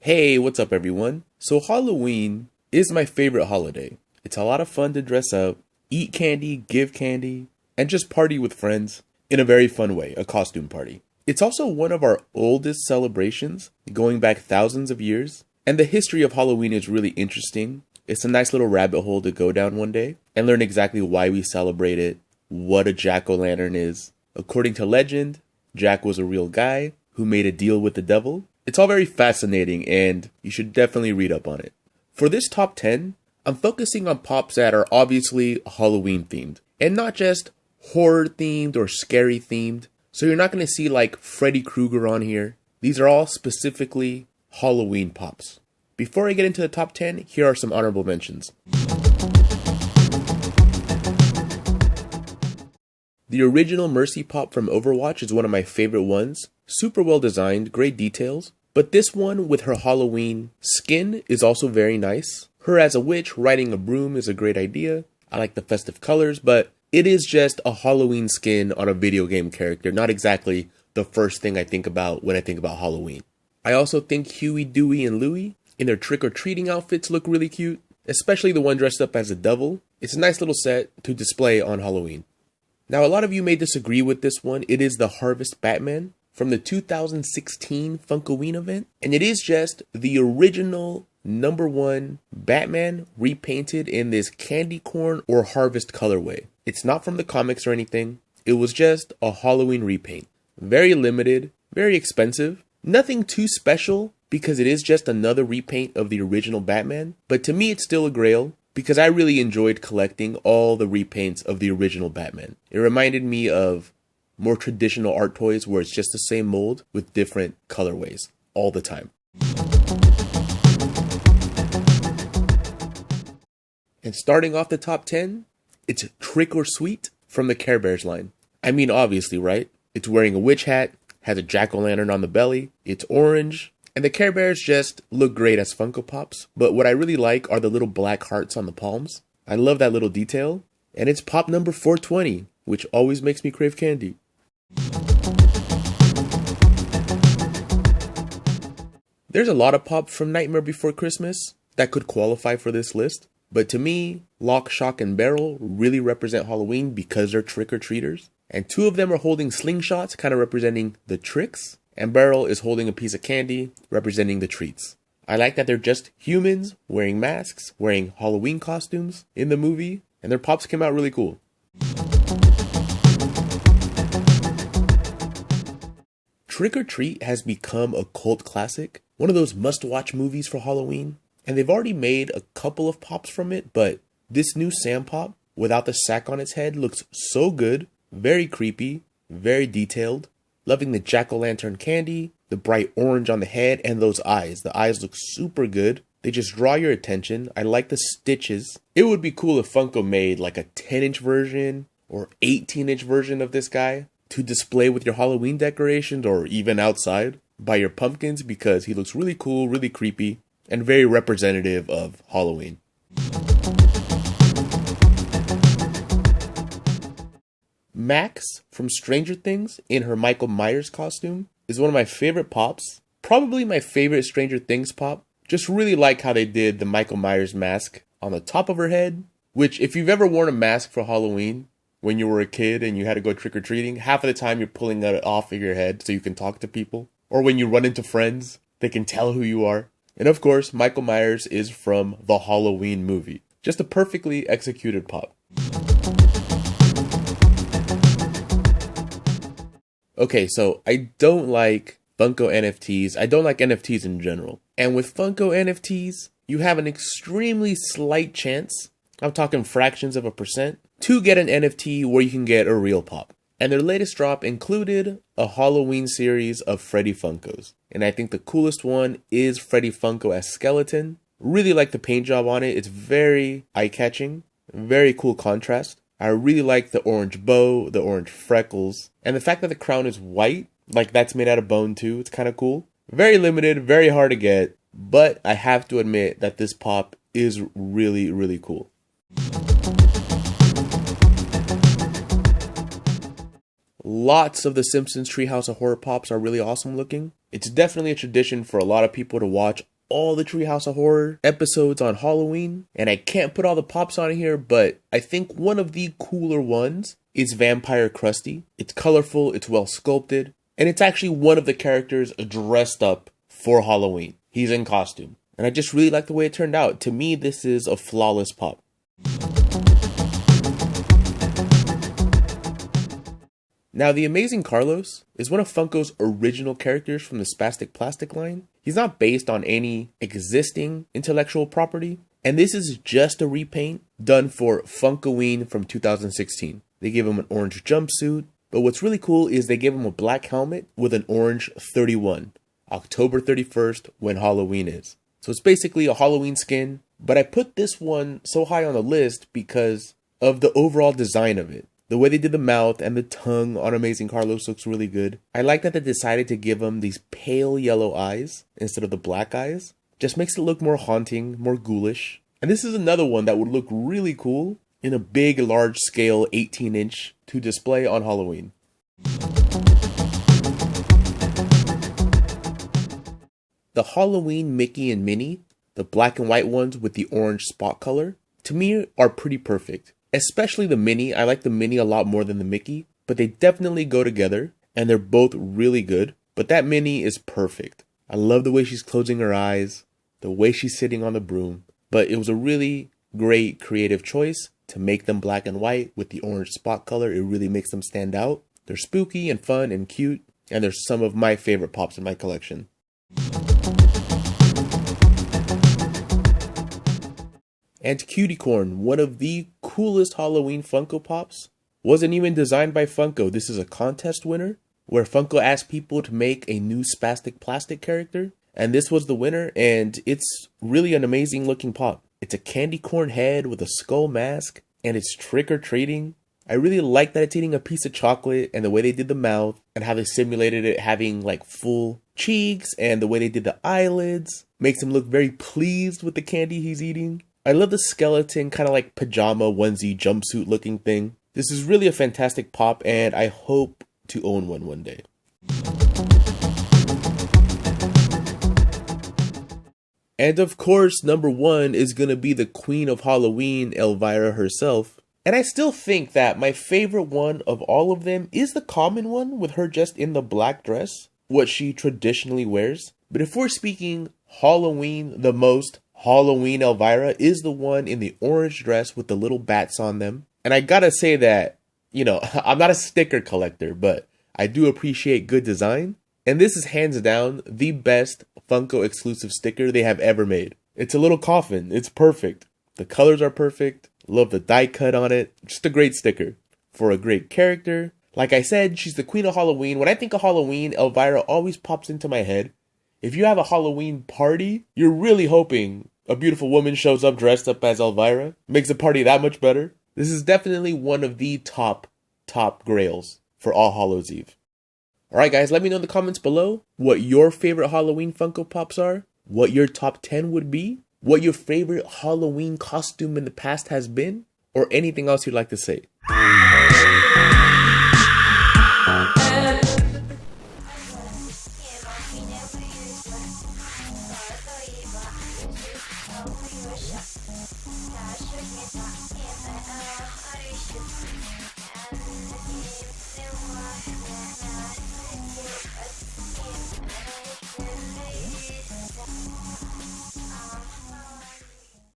Hey, what's up everyone? So Halloween is my favorite holiday. It's a lot of fun to dress up, eat candy, give candy, and just party with friends in a very fun way, a costume party. It's also one of our oldest celebrations, going back thousands of years, and the history of Halloween is really interesting. It's a nice little rabbit hole to go down one day and learn exactly why we celebrate it, what a jack-o'-lantern is. According to legend, Jack was a real guy who made a deal with the devil. It's all very fascinating and you should definitely read up on it. For this top 10, I'm focusing on pops that are obviously Halloween themed and not just horror themed or scary themed. So you're not going to see like Freddy Krueger on here. These are all specifically Halloween pops. Before I get into the top 10, here are some honorable mentions. The original Mercy Pop from Overwatch is one of my favorite ones. Super well designed, great details. But this one with her Halloween skin is also very nice. Her as a witch riding a broom is a great idea. I like the festive colors, but it is just a Halloween skin on a video game character. Not exactly the first thing I think about when I think about Halloween. I also think Huey, Dewey, and Louie in their trick-or-treating outfits look really cute. Especially the one dressed up as a devil. It's a nice little set to display on Halloween. Now, a lot of you may disagree with this one. It is the Harvest Batman from the 2016 Funkoween event. And it is just the original #1 Batman repainted in this candy corn or harvest colorway. It's not from the comics or anything. It was just a Halloween repaint. Very limited, very expensive. Nothing too special because it is just another repaint of the original Batman. But to me, it's still a grail, because I really enjoyed collecting all the repaints of the original Batman. It reminded me of more traditional art toys where it's just the same mold with different colorways all the time. And starting off the top 10, it's Trick or Sweet from the Care Bears line. I mean, obviously, right? It's wearing a witch hat, has a jack-o'-lantern on the belly, it's orange, and the Care Bears just look great as Funko Pops, but what I really like are the little black hearts on the palms. I love that little detail, and it's pop number 420, which always makes me crave candy. There's a lot of pops from Nightmare Before Christmas that could qualify for this list, but to me, Lock, Shock, and Barrel really represent Halloween because they're trick-or-treaters, and two of them are holding slingshots, kind of representing the tricks, and Barrel is holding a piece of candy, representing the treats. I like that they're just humans wearing masks, wearing Halloween costumes in the movie, and their pops came out really cool. Trick or Treat has become a cult classic, one of those must-watch movies for Halloween, and they've already made a couple of pops from it, but this new Sam Pop, without the sack on its head, looks so good, very creepy, very detailed. Loving the jack-o'-lantern candy, the bright orange on the head, and those eyes. The eyes look super good. They just draw your attention. I like the stitches. It would be cool if Funko made like a 10-inch version or 18-inch version of this guy to display with your Halloween decorations or even outside by your pumpkins, because he looks really cool, really creepy, and very representative of Halloween. Max from Stranger Things in her Michael Myers costume is one of my favorite pops. Probably my favorite Stranger Things pop. Just really like how they did the Michael Myers mask on the top of her head, which if you've ever worn a mask for Halloween when you were a kid and you had to go trick-or-treating, half of the time you're pulling that off of your head so you can talk to people. Or when you run into friends, they can tell who you are. And of course, Michael Myers is from the Halloween movie. Just a perfectly executed pop. Okay, so I don't like Funko NFTs. I don't like NFTs in general. And with Funko NFTs, you have an extremely slight chance, I'm talking fractions of a percent, to get an NFT where you can get a real pop. And their latest drop included a Halloween series of Freddy Funkos. And I think the coolest one is Freddy Funko as Skeleton. Really like the paint job on it. It's very eye-catching, very cool contrast. I really like the orange bow, the orange freckles, and the fact that the crown is white, like that's made out of bone too. It's kind of cool. Very limited, very hard to get, but I have to admit that this pop is really, really cool. Lots of the Simpsons Treehouse of Horror pops are really awesome looking. It's definitely a tradition for a lot of people to watch all the Treehouse of Horror episodes on Halloween, and I can't put all the pops on here, but I think one of the cooler ones is Vampire Krusty. It's colorful, it's well sculpted, and it's actually one of the characters dressed up for Halloween. He's in costume, and I just really like the way it turned out. To me, this is a flawless pop. Now, the Amazing Carlos is one of Funko's original characters from the Spastic Plastic line. He's not based on any existing intellectual property, and this is just a repaint done for Funkoween from 2016. They gave him an orange jumpsuit, but what's really cool is they gave him a black helmet with an orange 31, October 31st, when Halloween is. So it's basically a Halloween skin, but I put this one so high on the list because of the overall design of it. The way they did the mouth and the tongue on Amazing Carlos looks really good. I like that they decided to give him these pale yellow eyes instead of the black eyes. Just makes it look more haunting, more ghoulish. And this is another one that would look really cool in a big, large scale 18-inch to display on Halloween. The Halloween Mickey and Minnie, the black and white ones with the orange spot color, to me are pretty perfect. Especially the Minnie. I like the Minnie a lot more than the Mickey, but they definitely go together and they're both really good. But that Minnie is perfect. I love the way she's closing her eyes, the way she's sitting on the broom. But it was a really great creative choice to make them black and white with the orange spot color. It really makes them stand out. They're spooky and fun and cute, and they're some of my favorite pops in my collection. And Cutie Corn, one of the coolest Halloween Funko Pops, wasn't even designed by Funko. This is a contest winner where Funko asked people to make a new Spastic Plastic character, and this was the winner, and it's really an amazing looking pop. It's a candy corn head with a skull mask, and it's trick-or-treating. I really like that it's eating a piece of chocolate, and the way they did the mouth, and how they simulated it having like full cheeks, and the way they did the eyelids makes him look very pleased with the candy he's eating. I love the skeleton, kind of like pajama onesie jumpsuit looking thing. This is really a fantastic pop, and I hope to own one day. And of course, number one is going to be the Queen of Halloween, Elvira herself. And I still think that my favorite one of all of them is the common one with her just in the black dress, what she traditionally wears. But if we're speaking Halloween the most, Halloween Elvira is the one in the orange dress with the little bats on them. And I gotta say that, I'm not a sticker collector, but I do appreciate good design. And this is hands down the best Funko exclusive sticker they have ever made. It's a little coffin. It's perfect. The colors are perfect. Love the die cut on it. Just a great sticker for a great character. Like I said, she's the Queen of Halloween. When I think of Halloween, Elvira always pops into my head. If you have a Halloween party, you're really hoping a beautiful woman shows up dressed up as Elvira. Makes the party that much better. This is definitely one of the top grails for All Hallows Eve. Alright guys, let me know in the comments below what your favorite Halloween Funko Pops are, what your top 10 would be, what your favorite Halloween costume in the past has been, or anything else you'd like to say.